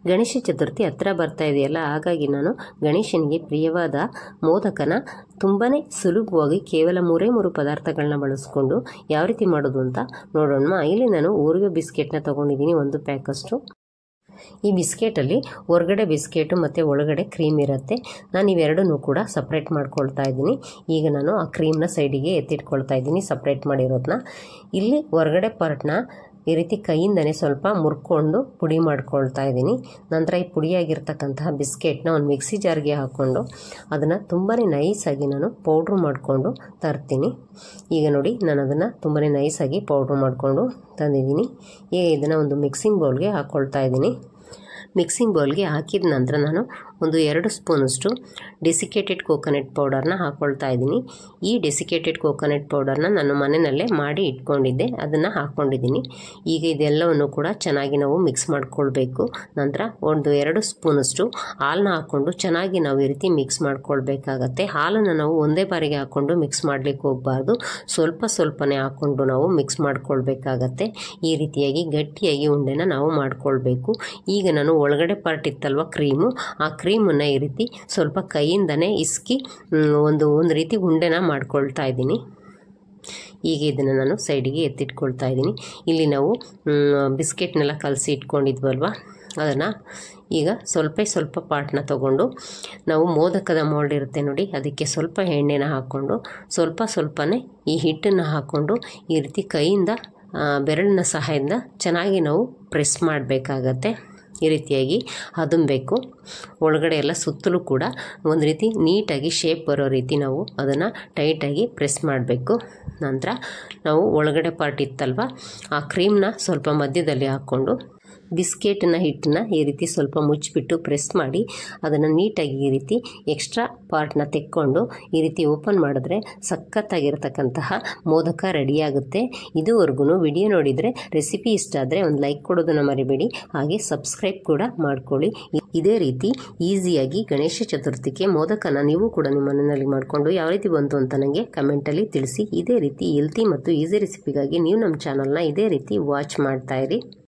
ಗಣೇಶ ಚತುರ್ಥಿ ಹತ್ರ ಬರ್ತಾ ಇದೆಯಲ್ಲ, ಹಾಗಾಗಿ ನಾನು ಗಣೇಶನಿಗೆ ಪ್ರಿಯವಾದ ಮೋದಕನ ತುಂಬಾ ಸುಲಭವಾಗಿ ಕೇವಲ 3 ಪದಾರ್ಥಗಳನ್ನ ಬಳಸ್ಕೊಂಡು ಯಾವ ರೀತಿ ಮಾಡೋದು ಅಂತ ನೋಡೋಣ. ಇಲ್ಲಿ ನಾನು ಓರಿಯೋ ಬಿಸ್ಕೆಟ್ನ ತೊಗೊಂಡಿದ್ದೀನಿ, 1 ಪ್ಯಾಕಷ್ಟು. ಈ ಬಿಸ್ಕೆಟಲ್ಲಿ ಹೊರಗಡೆ ಬಿಸ್ಕೆಟು ಮತ್ತು ಒಳಗಡೆ ಕ್ರೀಮ್ ಇರುತ್ತೆ. ನಾನು ಇವೆರಡನ್ನೂ ಕೂಡ ಸಪ್ರೇಟ್ ಮಾಡ್ಕೊಳ್ತಾ ಇದ್ದೀನಿ. ಈಗ ನಾನು ಆ ಕ್ರೀಮ್ನ ಸೈಡಿಗೆ ಎತ್ತಿಟ್ಕೊಳ್ತಾ ಇದ್ದೀನಿ, ಸಪ್ರೇಟ್ ಮಾಡಿರೋದನ್ನ. ಇಲ್ಲಿ ಹೊರಗಡೆ ಪಾರ್ಟ್ನ ಈ ರೀತಿ ಕೈಯಿಂದನೇ ಸ್ವಲ್ಪ ಮುರ್ಕೊಂಡು ಪುಡಿ ಮಾಡ್ಕೊಳ್ತಾ ಇದ್ದೀನಿ. ನಂತರ ಈ ಪುಡಿಯಾಗಿರ್ತಕ್ಕಂತಹ ಬಿಸ್ಕೆಟ್ನ ಒಂದು ಮಿಕ್ಸಿ ಜಾರ್ಗೆ ಹಾಕ್ಕೊಂಡು ಅದನ್ನು ತುಂಬಾ ನೈಸಾಗಿ ನಾನು ಪೌಡ್ರ್ ಮಾಡಿಕೊಂಡು ತರ್ತೀನಿ. ಈಗ ನೋಡಿ, ನಾನು ಅದನ್ನು ತುಂಬಾ ನೈಸಾಗಿ ಪೌಡ್ರ್ ಮಾಡಿಕೊಂಡು ತಂದಿದ್ದೀನಿ. ಈಗ ಇದನ್ನು ಒಂದು ಮಿಕ್ಸಿಂಗ್ ಬೌಲ್ಗೆ ಹಾಕ್ಕೊಳ್ತಾ ಇದ್ದೀನಿ. ಮಿಕ್ಸಿಂಗ್ ಬೌಲ್ಗೆ ಹಾಕಿದ ನಂತರ ನಾನು ಒಂದು 2 ಸ್ಪೂನಷ್ಟು ಡೆಸಿಕೇಟೆಡ್ ಕೋಕೋನಟ್ ಪೌಡರ್ನ ಹಾಕ್ಕೊಳ್ತಾ ಇದ್ದೀನಿ. ಈ ಡೆಸಿಕೇಟೆಡ್ ಕೋಕೋನಟ್ ಪೌಡರ್ನ ನಾನು ಮನೆಯಲ್ಲೇ ಮಾಡಿ ಇಟ್ಕೊಂಡಿದ್ದೆ, ಅದನ್ನು ಹಾಕ್ಕೊಂಡಿದ್ದೀನಿ. ಈಗ ಇದೆಲ್ಲವನ್ನು ಕೂಡ ಚೆನ್ನಾಗಿ ನಾವು ಮಿಕ್ಸ್ ಮಾಡ್ಕೊಳ್ಬೇಕು. ನಂತರ ಒಂದು 2 ಸ್ಪೂನಷ್ಟು ಹಾಲನ್ನ ಹಾಕ್ಕೊಂಡು ಚೆನ್ನಾಗಿ ನಾವು ಈ ರೀತಿ ಮಿಕ್ಸ್ ಮಾಡ್ಕೊಳ್ಬೇಕಾಗತ್ತೆ. ಹಾಲನ್ನು ನಾವು ಒಂದೇ ಬಾರಿಗೆ ಹಾಕ್ಕೊಂಡು ಮಿಕ್ಸ್ ಮಾಡಲಿಕ್ಕೆ ಹೋಗಬಾರ್ದು, ಸ್ವಲ್ಪನೇ ಹಾಕ್ಕೊಂಡು ನಾವು ಮಿಕ್ಸ್ ಮಾಡ್ಕೊಳ್ಬೇಕಾಗತ್ತೆ. ಈ ರೀತಿಯಾಗಿ ಗಟ್ಟಿಯಾಗಿ ಉಂಡೆನ ನಾವು ಮಾಡ್ಕೊಳ್ಬೇಕು. ಈಗ ನಾನು ಒಳಗಡೆ ಪಾರ್ಟ್ ಇತ್ತಲ್ವ ಕ್ರೀಮು, ಆ ಕ್ರೀಮನ್ನು ಈ ರೀತಿ ಸ್ವಲ್ಪ ಕೈಯಿಂದನೇ ಇಸ್ಕಿ ಒಂದು ರೀತಿ ಉಂಡೆನ ಮಾಡ್ಕೊಳ್ತಾ ಇದ್ದೀನಿ. ಈಗ ಇದನ್ನು ನಾನು ಸೈಡಿಗೆ ಎತ್ತಿಟ್ಕೊಳ್ತಾ ಇದ್ದೀನಿ. ಇಲ್ಲಿ ನಾವು ಬಿಸ್ಕೆಟ್ನೆಲ್ಲ ಕಲಸಿ ಇಟ್ಕೊಂಡಿದ್ವಲ್ವ, ಅದನ್ನು ಈಗ ಸ್ವಲ್ಪ ಪಾರ್ಟ್ನ ತೊಗೊಂಡು ನಾವು ಮೋದಕದ ಮೋಲ್ಡ್ ಇರುತ್ತೆ ನೋಡಿ, ಅದಕ್ಕೆ ಸ್ವಲ್ಪ ಎಣ್ಣೆನ ಹಾಕ್ಕೊಂಡು ಸ್ವಲ್ಪನೇ ಈ ಹಿಟ್ಟನ್ನು ಹಾಕ್ಕೊಂಡು ಈ ರೀತಿ ಕೈಯಿಂದ ಬೆರಳಿನ ಸಹಾಯದಿಂದ ಚೆನ್ನಾಗಿ ನಾವು ಪ್ರೆಸ್ ಮಾಡಬೇಕಾಗತ್ತೆ. ಈ ರೀತಿಯಾಗಿ ಹದಬೇಕು. ಒಳಗಡೆ ಎಲ್ಲ ಸುತ್ತಲೂ ಕೂಡ ಒಂದು ರೀತಿ ನೀಟಾಗಿ ಶೇಪ್ ಬರೋ ರೀತಿ ನಾವು ಅದನ್ನು ಟೈಟಾಗಿ ಪ್ರೆಸ್ ಮಾಡಬೇಕು. ನಂತರ ನಾವು ಒಳಗಡೆ ಪಾರ್ಟ್ ಇತ್ತಲ್ವ, ಆ ಕ್ರೀಮ್ನ ಸ್ವಲ್ಪ ಮಧ್ಯದಲ್ಲಿ ಹಾಕ್ಕೊಂಡು ಬಿಸ್ಕೆಟ್ನ ಹಿಟ್ಟನ್ನ ಈ ರೀತಿ ಸ್ವಲ್ಪ ಮುಚ್ಚಿಬಿಟ್ಟು ಪ್ರೆಸ್ ಮಾಡಿ ಅದನ್ನು ನೀಟಾಗಿ ಈ ರೀತಿ ಎಕ್ಸ್ಟ್ರಾ ಪಾರ್ಟ್ನ ತೆಕ್ಕೊಂಡು ಈ ರೀತಿ ಓಪನ್ ಮಾಡಿದ್ರೆ ಸಖತ್ತಾಗಿರ್ತಕ್ಕಂತಹ ಮೋದಕ ರೆಡಿಯಾಗುತ್ತೆ. ಇದುವರೆಗೂ ವಿಡಿಯೋ ನೋಡಿದರೆ ರೆಸಿಪಿ ಇಷ್ಟ ಆದರೆ ಒಂದು ಲೈಕ್ ಕೊಡೋದನ್ನು ಮರಿಬೇಡಿ, ಹಾಗೆ ಸಬ್ಸ್ಕ್ರೈಬ್ ಕೂಡ ಮಾಡ್ಕೊಳ್ಳಿ. ಇದೇ ರೀತಿ ಈಸಿಯಾಗಿ ಗಣೇಶ ಚತುರ್ಥಿಗೆ ಮೋದಕನ ನೀವು ಕೂಡ ನಿಮ್ಮ ಮನೆಯಲ್ಲಿ ಮಾಡಿಕೊಂಡು ಯಾವ ರೀತಿ ಬಂತು ಅಂತ ನನಗೆ ಕಮೆಂಟಲ್ಲಿ ತಿಳಿಸಿ. ಇದೇ ರೀತಿ ಹೆಲ್ತಿ ಮತ್ತು ಈಸಿ ರೆಸಿಪಿಗಾಗಿ ನೀವು ನಮ್ಮ ಚಾನಲ್ನ ಇದೇ ರೀತಿ ವಾಚ್ ಮಾಡ್ತಾಯಿರಿ.